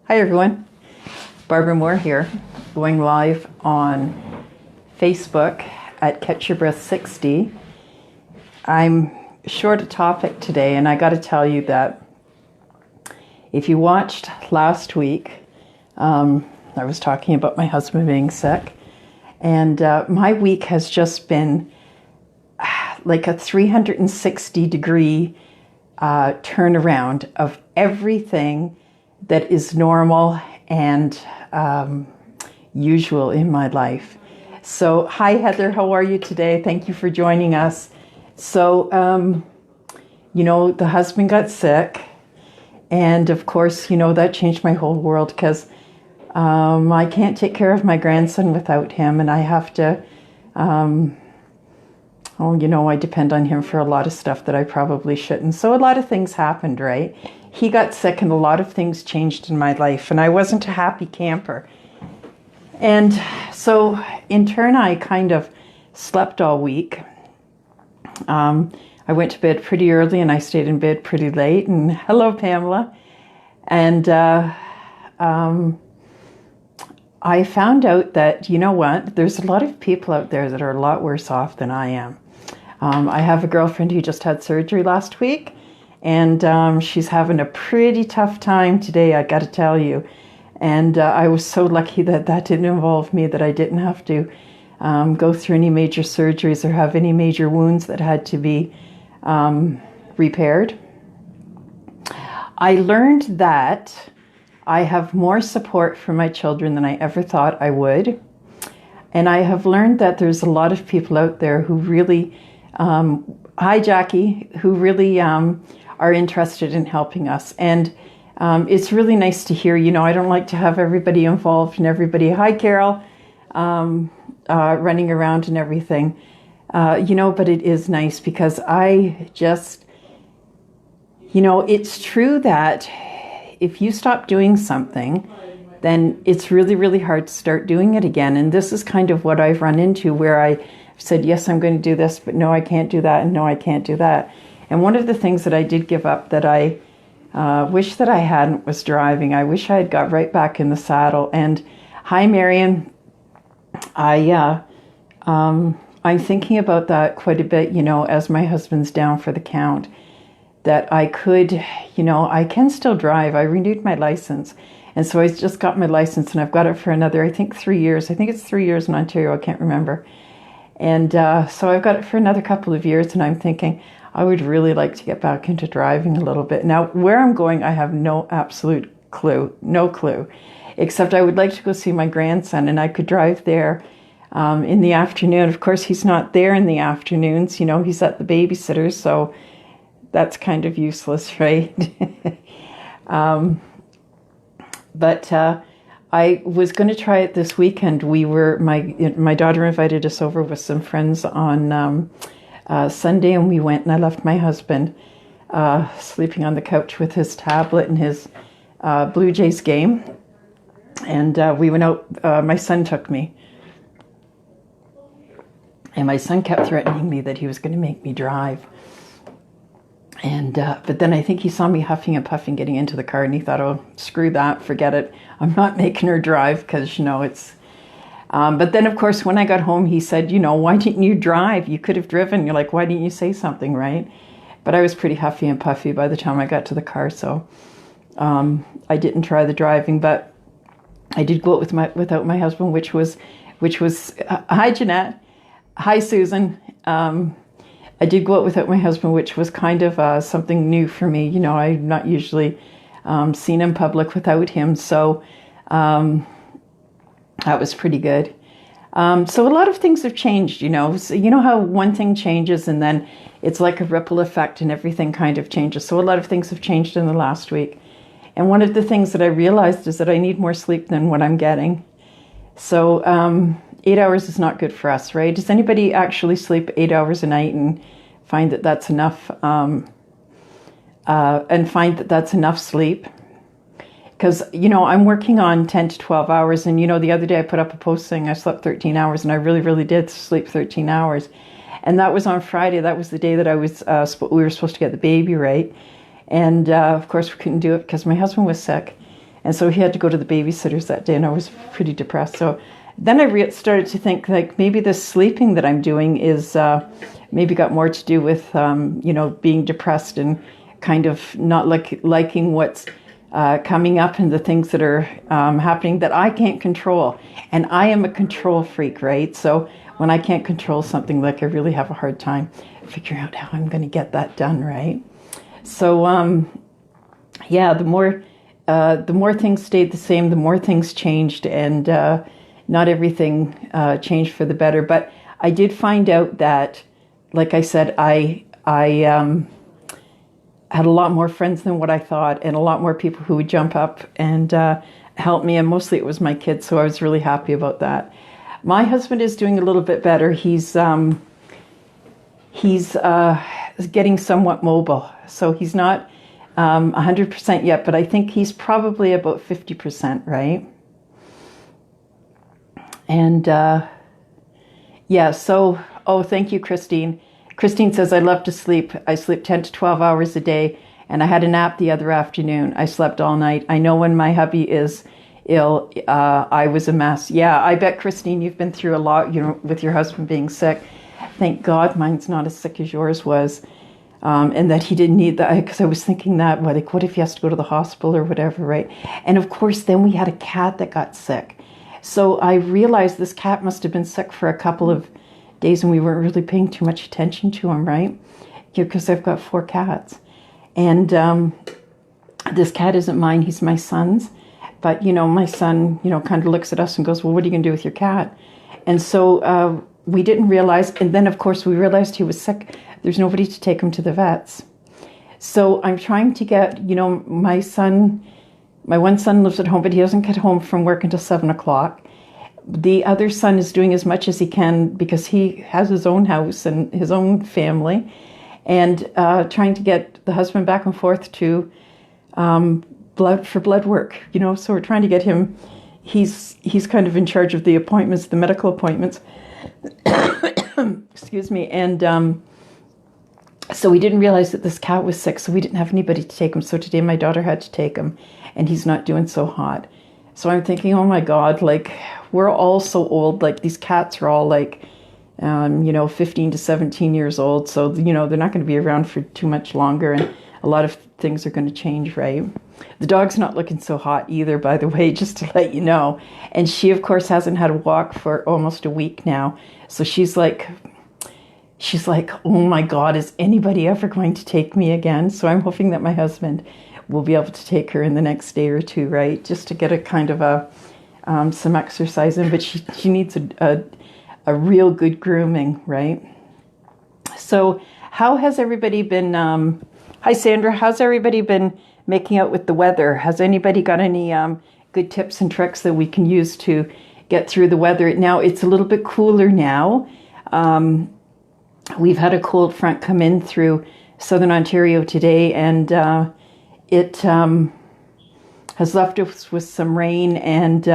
Hi everyone, Barbara Moore here, going live on Facebook at Catch Your Breath 60. I'm short a topic today, and I got to tell you that if you watched last week, I was talking about my husband being sick, and my week has just been like a 360 degree turnaround of everything that is normal and usual in my life. So, hi Heather, how are you today? Thank you for joining us. So, the husband got sick, and of course, that changed my whole world because I can't take care of my grandson without him, and I have to, I depend on him for a lot of stuff that I probably shouldn't. So a lot of things happened, right? He got sick and a lot of things changed in my life, and I wasn't a happy camper. And so in turn, I kind of slept all week. I went to bed pretty early and I stayed in bed pretty late. And hello, Pamela. And I found out that, there's a lot of people out there that are a lot worse off than I am. I have a girlfriend who just had surgery last week, and she's having a pretty tough time today, I got to tell you. And I was so lucky that didn't involve me, that I didn't have to go through any major surgeries or have any major wounds that had to be repaired. I learned that I have more support for my children than I ever thought I would. And I have learned that there's a lot of people out there who really, hi Jackie, who really are interested in helping us. And it's really nice to hear, I don't like to have everybody involved and everybody, hi Carol, running around and everything, but it is nice because I just, it's true that if you stop doing something, then it's really, really hard to start doing it again. And this is kind of what I've run into, where I said, yes, I'm going to do this, but no, I can't do that, and no, I can't do that. And one of the things that I did give up that I wish that I hadn't was driving. I wish I had got right back in the saddle. And hi, Marion. I'm thinking about that quite a bit, as my husband's down for the count, that I could, I can still drive. I renewed my license. And so I just got my license, and I've got it for another, I think 3 years. I think it's 3 years in Ontario. I can't remember. And so I've got it for another couple of years, and I'm thinking I would really like to get back into driving a little bit. Now, where I'm going, I have no clue, except I would like to go see my grandson, and I could drive there in the afternoon. Of course, he's not there in the afternoons. He's at the babysitter, so that's kind of useless, right? But I was going to try it this weekend. My daughter invited us over with some friends on Sunday, and we went, and I left my husband sleeping on the couch with his tablet and his Blue Jays game. And we went out, my son took me. And my son kept threatening me that he was going to make me drive. And but then I think he saw me huffing and puffing getting into the car, and he thought, oh, screw that, forget it. I'm not making her drive because, it's... but then, of course, when I got home, he said, why didn't you drive? You could have driven. You're like, why didn't you say something, right? But I was pretty huffy and puffy by the time I got to the car, so I didn't try the driving. But I did go out without my husband, which was hi, Jeanette. Hi, Susan. I did go out without my husband, which was kind of something new for me. I'm not usually seen in public without him, so that was pretty good. So a lot of things have changed, So you know how one thing changes and then it's like a ripple effect and everything kind of changes. So a lot of things have changed in the last week. And one of the things that I realized is that I need more sleep than what I'm getting. So 8 hours is not good for us, right? Does anybody actually sleep 8 hours a night and find that that's enough, sleep? Because, I'm working on 10 to 12 hours. And, the other day I put up a post saying I slept 13 hours, and I really, really did sleep 13 hours. And that was on Friday. That was the day that I was, we were supposed to get the baby, right? And, of course, we couldn't do it because my husband was sick. And so he had to go to the babysitters that day, and I was pretty depressed. So then I started to think, like, maybe this sleeping that I'm doing is maybe got more to do with, being depressed and kind of not liking what's coming up and the things that are happening that I can't control. And I am a control freak, right? So when I can't control something, like, I really have a hard time figuring out how I'm going to get that done, right? So, the more things stayed the same, the more things changed, and not everything changed for the better. But I did find out that, like I said, I had a lot more friends than what I thought, and a lot more people who would jump up and help me, and mostly it was my kids, so I was really happy about that. My husband is doing a little bit better. He's getting somewhat mobile, so he's not 100% yet, but I think he's probably about 50%, right? And thank you, Christine. Christine says, I love to sleep. I sleep 10 to 12 hours a day, and I had a nap the other afternoon. I slept all night. I know when my hubby is ill, I was a mess. Yeah, I bet, Christine, you've been through a lot, with your husband being sick. Thank God mine's not as sick as yours was, and that he didn't need that, because I was thinking that, what if he has to go to the hospital or whatever, right? And of course, then we had a cat that got sick. So I realized this cat must have been sick for a couple of days, and we weren't really paying too much attention to him, right? Because I've got 4 cats. And this cat isn't mine, he's my son's. But, my son, kind of looks at us and goes, well, what are you going to do with your cat? And so we didn't realize, and then, of course, we realized he was sick. There's nobody to take him to the vets. So I'm trying to get, my one son lives at home, but he doesn't get home from work until 7 o'clock. The other son is doing as much as he can because he has his own house and his own family, and trying to get the husband back and forth to blood work, so we're trying to get him. He's kind of in charge of the appointments, the medical appointments. Excuse me. And so we didn't realize that this cat was sick, so we didn't have anybody to take him. So today my daughter had to take him, and he's not doing so hot. So I'm thinking, oh my God, like, we're all so old. Like, these cats are all 15 to 17 years old. So, they're not going to be around for too much longer, and a lot of things are going to change, right? The dog's not looking so hot either, by the way, just to let you know. And she, of course, hasn't had a walk for almost a week now. So she's like, oh my God, is anybody ever going to take me again? So I'm hoping that my husband will be able to take her in the next day or two, right? Just to get a kind of some exercise in. But she needs a real good grooming, right? So how has everybody been? Hi, Sandra. How's everybody been making out with the weather? Has anybody got any good tips and tricks that we can use to get through the weather? Now, it's a little bit cooler now. We've had a cold front come in through southern Ontario today, and it has left us with some rain, and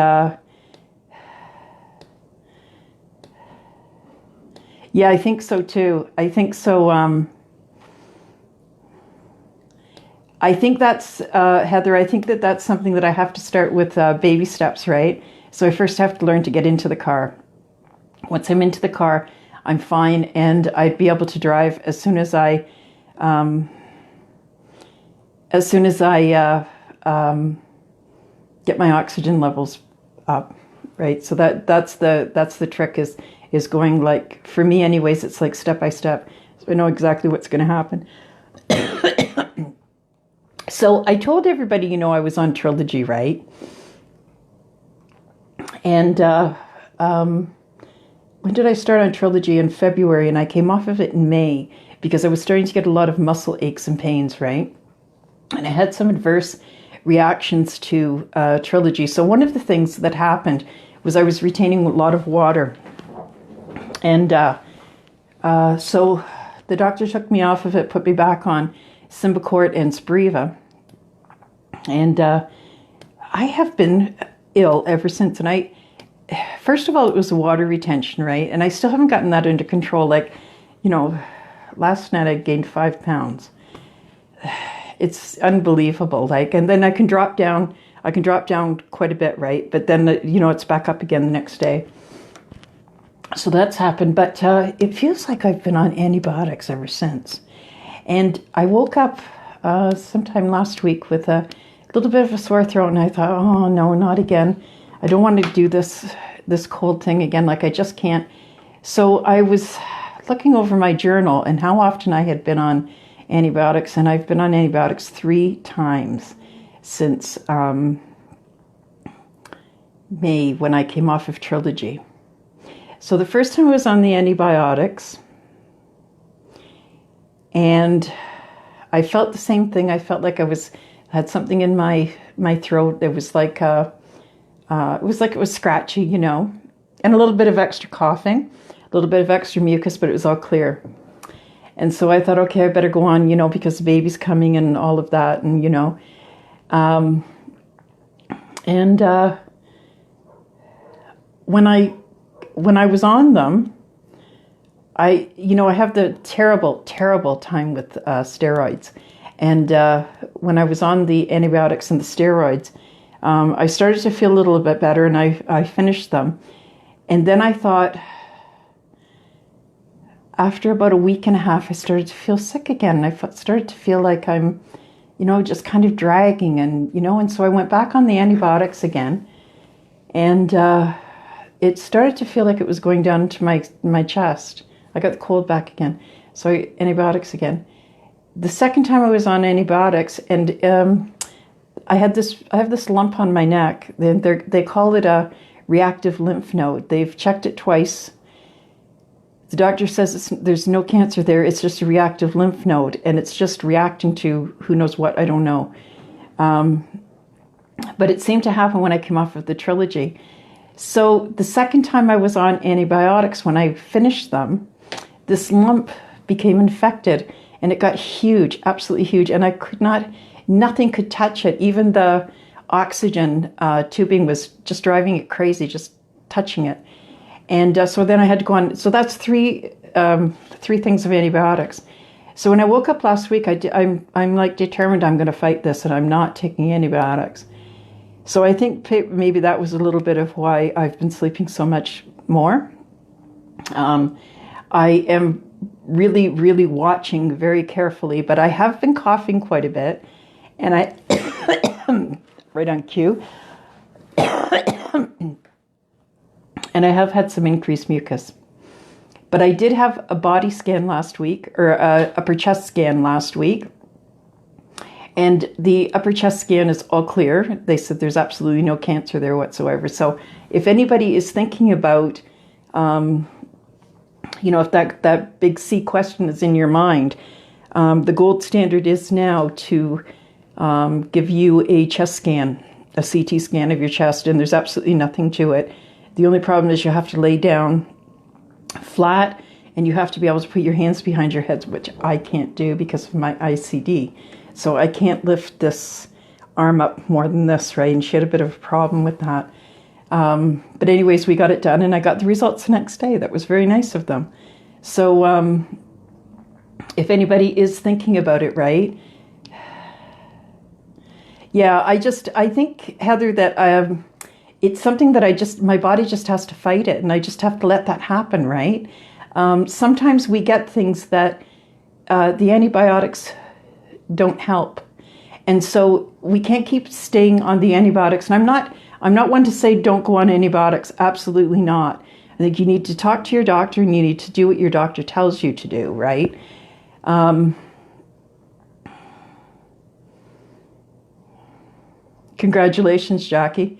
yeah, I think so too. I think so. I think that's, Heather, I think that's something that I have to start with baby steps, right? So I first have to learn to get into the car. Once I'm into the car, I'm fine, and I'd be able to drive as soon as I get my oxygen levels up, right? So that's the trick is going, like, for me anyways, it's like step by step. So I know exactly what's going to happen. So I told everybody, I was on Trilogy, right? And when did I start on Trilogy? In February, and I came off of it in May because I was starting to get a lot of muscle aches and pains, right? And I had some adverse reactions to Trilogy. So one of the things that happened was I was retaining a lot of water. And so the doctor took me off of it, put me back on Symbicort and Spiriva. And I have been ill ever since. And first of all, it was the water retention, right? And I still haven't gotten that under control. Like, last night I gained 5 pounds. It's unbelievable. And then I can drop down I can drop down quite a bit, right? But then, it's back up again the next day. So that's happened. But it feels like I've been on antibiotics ever since. And I woke up sometime last week with a little bit of a sore throat, and I thought, oh, no, not again. I don't want to do this cold thing again. Like, I just can't. So I was looking over my journal and how often I had been on antibiotics, and I've been on antibiotics 3 times since May, when I came off of Trilogy. So the first time I was on the antibiotics, and I felt the same thing. I felt like had something in my throat. It was like it was scratchy, and a little bit of extra coughing, a little bit of extra mucus, but it was all clear. And so I thought, okay, I better go on, because the baby's coming and all of that, and when I was on them, I have the terrible time with steroids. And when I was on the antibiotics and the steroids, I started to feel a little bit better, and I finished them. And then I thought, after about a week and a half, I started to feel sick again. And I started to feel like I'm, just kind of dragging. And so I went back on the antibiotics again. And it started to feel like it was going down to my chest. I got the cold back again. So antibiotics again. The second time I was on antibiotics, and I have this lump on my neck. They call it a reactive lymph node. They've checked it twice. The doctor says there's no cancer there. It's just a reactive lymph node, and it's just reacting to who knows what. I don't know. But it seemed to happen when I came off of the Trilogy. So the second time I was on antibiotics, when I finished them, this lump became infected, and it got huge, absolutely huge. And nothing could touch it. Even the oxygen tubing was just driving it crazy, just touching it. And so then I had to go on. So that's three things of antibiotics. So when I woke up last week, I'm like determined I'm going to fight this, and I'm not taking antibiotics. So I think maybe that was a little bit of why I've been sleeping so much more. I am really, really watching very carefully, but I have been coughing quite a bit, and I, right on cue, and I have had some increased mucus. But I did have a body scan last week, or a upper chest scan last week, and the upper chest scan is all clear. They said there's absolutely no cancer there whatsoever. So if anybody is thinking about, if that big C question is in your mind, the gold standard is now to give you a chest scan, a CT scan of your chest, and there's absolutely nothing to it. The only problem is you have to lay down flat, and you have to be able to put your hands behind your head, which I can't do because of my ICD. So I can't lift this arm up more than this, right? And she had a bit of a problem with that. But anyways, we got it done, and I got the results the next day. That was very nice of them. So if anybody is thinking about it, right? Yeah, I think, Heather, that it's something that my body just has to fight it, and I just have to let that happen, right? Sometimes we get things that the antibiotics don't help. And so we can't keep staying on the antibiotics. And I'm not one to say don't go on antibiotics. Absolutely not. I think you need to talk to your doctor, and you need to do what your doctor tells you to do, right? Congratulations, Jackie.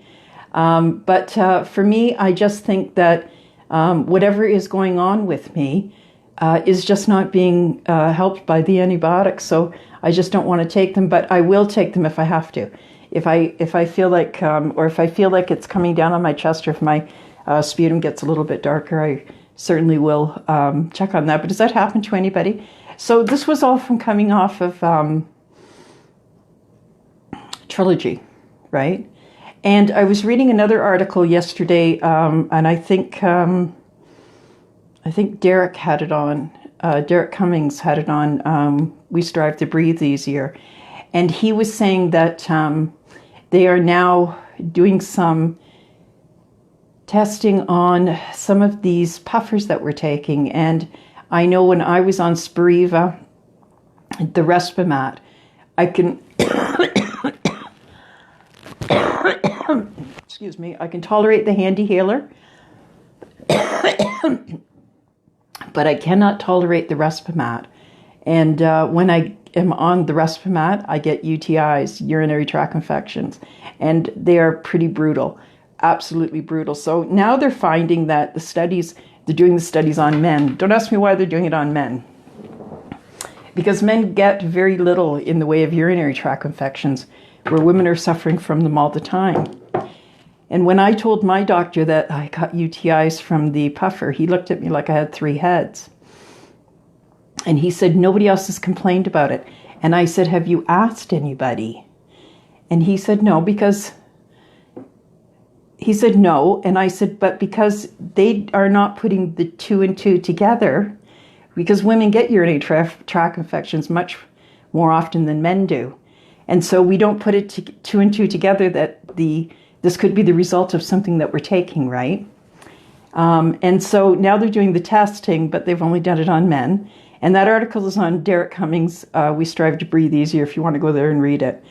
But for me, I just think that whatever is going on with me is just not being helped by the antibiotics. So I just don't want to take them, but I will take them if I have to. If I feel like, or if I feel like it's coming down on my chest, or if my sputum gets a little bit darker, I certainly will check on that. But does that happen to anybody? So this was all from coming off of Trilogy, right? And I was reading another article yesterday, and I think Derek had it on. Derek Cummings had it on. We Strive to Breathe Easier, and he was saying that they are now doing some testing on some of these puffers that we're taking. And I know when I was on Spiriva, the Respimat, I can, excuse me, I can tolerate the HandiHaler, but I cannot tolerate the Respimat. And when I am on the Respimat, I get UTIs, urinary tract infections, and they are pretty brutal, absolutely brutal. So now they're finding that they're doing the studies on men. Don't ask me why they're doing it on men. Because men get very little in the way of urinary tract infections, where women are suffering from them all the time. And when I told my doctor that I got UTIs from the puffer, he looked at me like I had 3 heads. And he said, nobody else has complained about it. And I said, have you asked anybody? And he said, no, and I said, but because they are not putting the 2 and 2 together, because women get urinary tract infections much more often than men do. And so we don't put it 2 and 2 together that this could be the result of something that we're taking, right? And so now they're doing the testing, but they've only done it on men. And that article is on Derek Cummings, We Strive to Breathe Easier, if you want to go there and read it.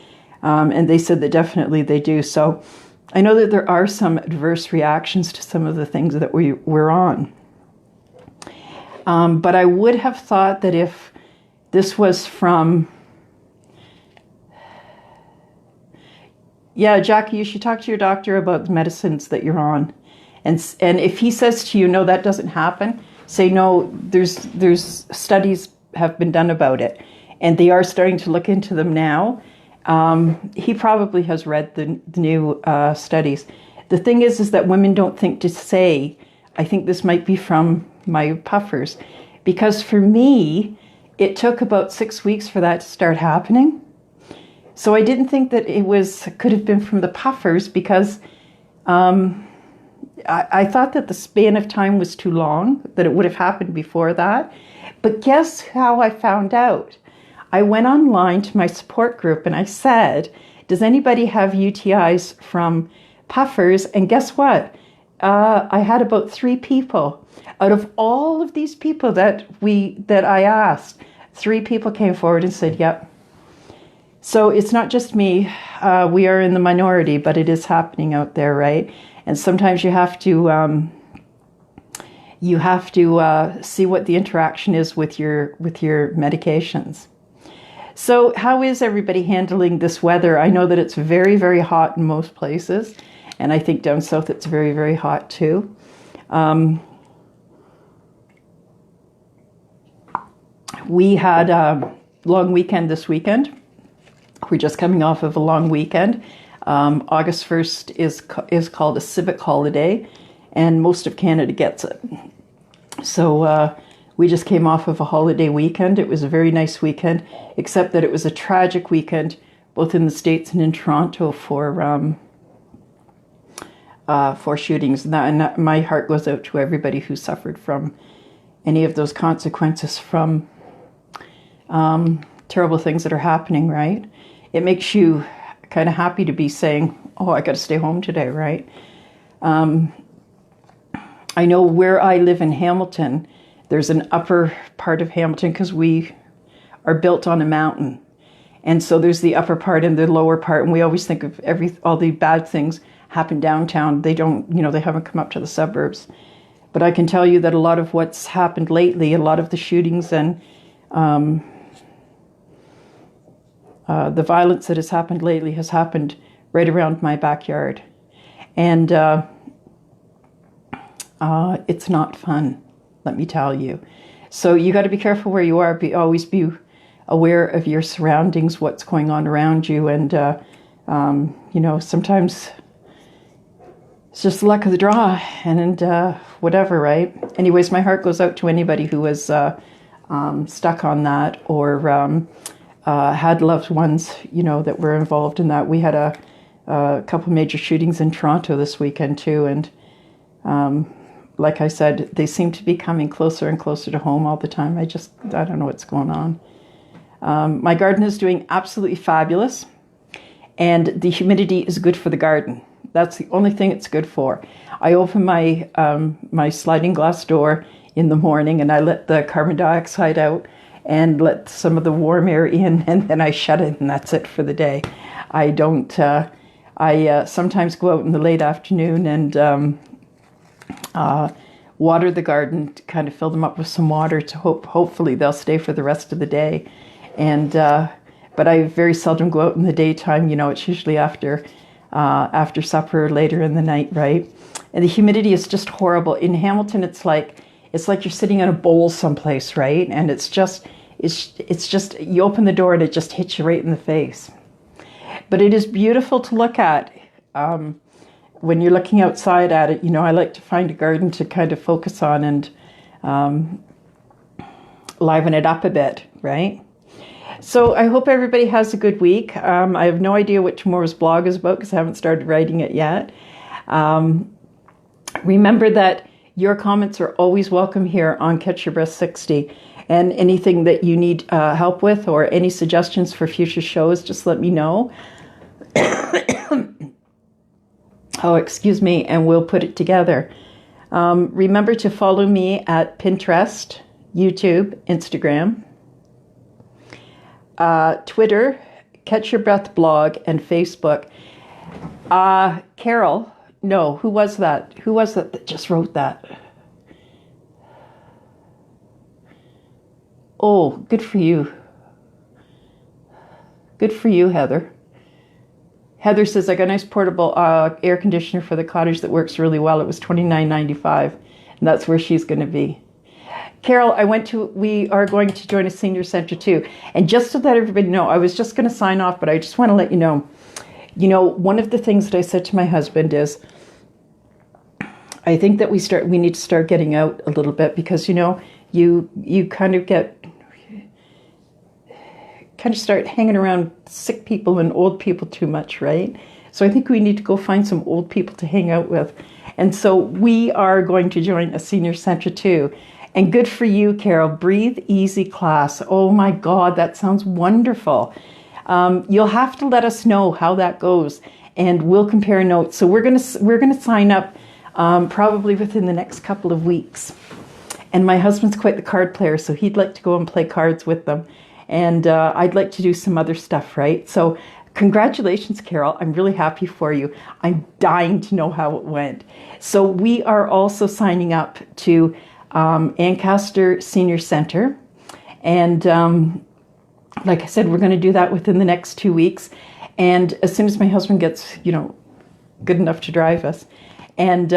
And they said that definitely they do. So I know that there are some adverse reactions to some of the things that we're on. But I would have thought that if this was from... Yeah, Jackie, you should talk to your doctor about the medicines that you're on. And if he says to you, no, that doesn't happen, say, no, there's studies have been done about it. And they are starting to look into them now. He probably has read the new studies. The thing is that women don't think to say, I think this might be from my puffers. Because for me, it took about 6 weeks for that to start happening. So I didn't think that could have been from the puffers because I thought that the span of time was too long, that it would have happened before that. But guess how I found out? I went online to my support group and I said, does anybody have UTIs from puffers? And guess what? I had about 3 people. Out of all of these people that I asked, 3 people came forward and said, yep. So it's not just me. We are in the minority, but it is happening out there, right? And sometimes you have to see what the interaction is with your medications. So how is everybody handling this weather? I know that it's very, very hot in most places, and I think down south it's very, very hot too. We had a long weekend this weekend. We're just coming off of a long weekend. August 1st is called a civic holiday, and most of Canada gets it. So we just came off of a holiday weekend. It was a very nice weekend, except that it was a tragic weekend, both in the States and in Toronto for shootings. And my heart goes out to everybody who suffered from any of those consequences from terrible things that are happening, right? It makes you kind of happy to be saying, oh, I got to stay home today, right? I know where I live in Hamilton, there's an upper part of Hamilton because we are built on a mountain. And so there's the upper part and the lower part. And we always think of all the bad things happen downtown. They don't, they haven't come up to the suburbs. But I can tell you that a lot of what's happened lately, a lot of the shootings and the violence that has happened lately has happened right around my backyard. And it's not fun, let me tell you. So you got to be careful where you are. Always be aware of your surroundings, what's going on around you. And, sometimes it's just the luck of the draw and whatever, right? Anyways, my heart goes out to anybody who was stuck on that or had loved ones, that were involved in that. We had a couple major shootings in Toronto this weekend too. And like I said, they seem to be coming closer and closer to home all the time. I don't know what's going on. My garden is doing absolutely fabulous. and the humidity is good for the garden. That's the only thing it's good for. I open my my sliding glass door in the morning, and I let the carbon dioxide out and let some of the warm air in, and then I shut it, and that's it for the day. I don't. I sometimes go out in the late afternoon and water the garden, to kind of fill them up with some water to hopefully they'll stay for the rest of the day. And but I very seldom go out in the daytime. You know, it's usually after supper or later in the night, right? And the humidity is just horrible. In Hamilton, it's like you're sitting in a bowl someplace, right? And it's just you open the door and it just hits you right in the face. But it is beautiful to look at. When you're looking outside at it, you know, I like to find a garden to kind of focus on and liven it up a bit, right? So I hope everybody has a good week. I have no idea what tomorrow's blog is about because I haven't started writing it yet. Remember that your comments are always welcome here on Catch Your Breath 60. And anything that you need help with or any suggestions for future shows, just let me know. Oh, excuse me, and we'll put it together. Remember to follow me at Pinterest, YouTube, Instagram, Twitter, Catch Your Breath blog, and Facebook. Carol, no, who was that? Who was that just wrote that? Oh, good for you. Good for you, Heather. Heather says, I got a nice portable air conditioner for the cottage that works really well. It was $29.95, and that's where she's going to be. Carol, we are going to join a senior center too. And just to let everybody know, I was just going to sign off, but I just want to let you know, one of the things that I said to my husband is, I think that we need to start getting out a little bit because, you kind of start hanging around sick people and old people too much, right? So I think we need to go find some old people to hang out with. And so we are going to join a senior center too. And good for you, Carol. Breathe Easy class. Oh my God, that sounds wonderful. You'll have to let us know how that goes and we'll compare notes. So we're gonna sign up probably within the next couple of weeks. And my husband's quite the card player, so he'd like to go and play cards with them. And I'd like to do some other stuff, right? So congratulations, Carol. I'm really happy for you. I'm dying to know how it went. So we are also signing up to Ancaster Senior Center. And like I said, we're going to do that within the next 2 weeks. And as soon as my husband gets, good enough to drive us. And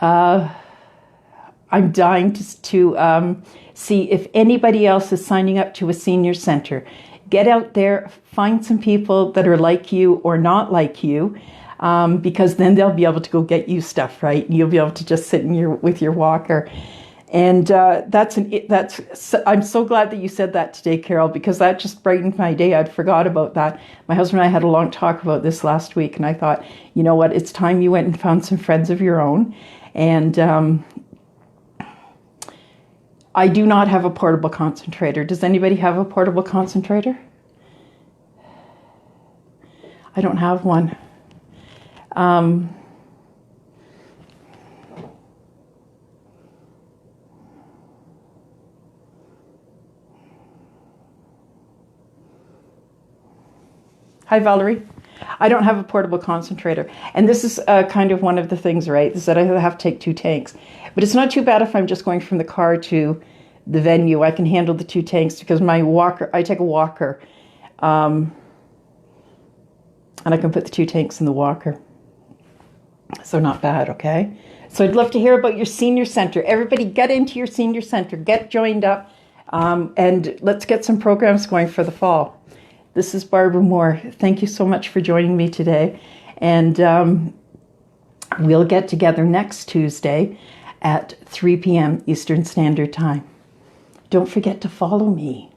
I'm dying to see if anybody else is signing up to a senior center. Get out there, find some people that are like you or not like you, because then they'll be able to go get you stuff, right? You'll be able to just sit with your walker. And I'm so glad that you said that today, Carol, because that just brightened my day. I'd forgot about that. My husband and I had a long talk about this last week, and I thought, you know what, it's time you went and found some friends of your own. And I do not have a portable concentrator. Does anybody have a portable concentrator? I don't have one. Hi, Valerie. I don't have a portable concentrator. And this is kind of one of the things, right, is that I have to take 2 tanks. But it's not too bad if I'm just going from the car to the venue. I can handle the 2 tanks because my walker, I take a walker. And I can put the 2 tanks in the walker. So not bad, okay? So I'd love to hear about your senior center. Everybody get into your senior center. Get joined up. And let's get some programs going for the fall. This is Barbara Moore. Thank you so much for joining me today. And we'll get together next Tuesday at 3 p.m. Eastern Standard Time. Don't forget to follow me.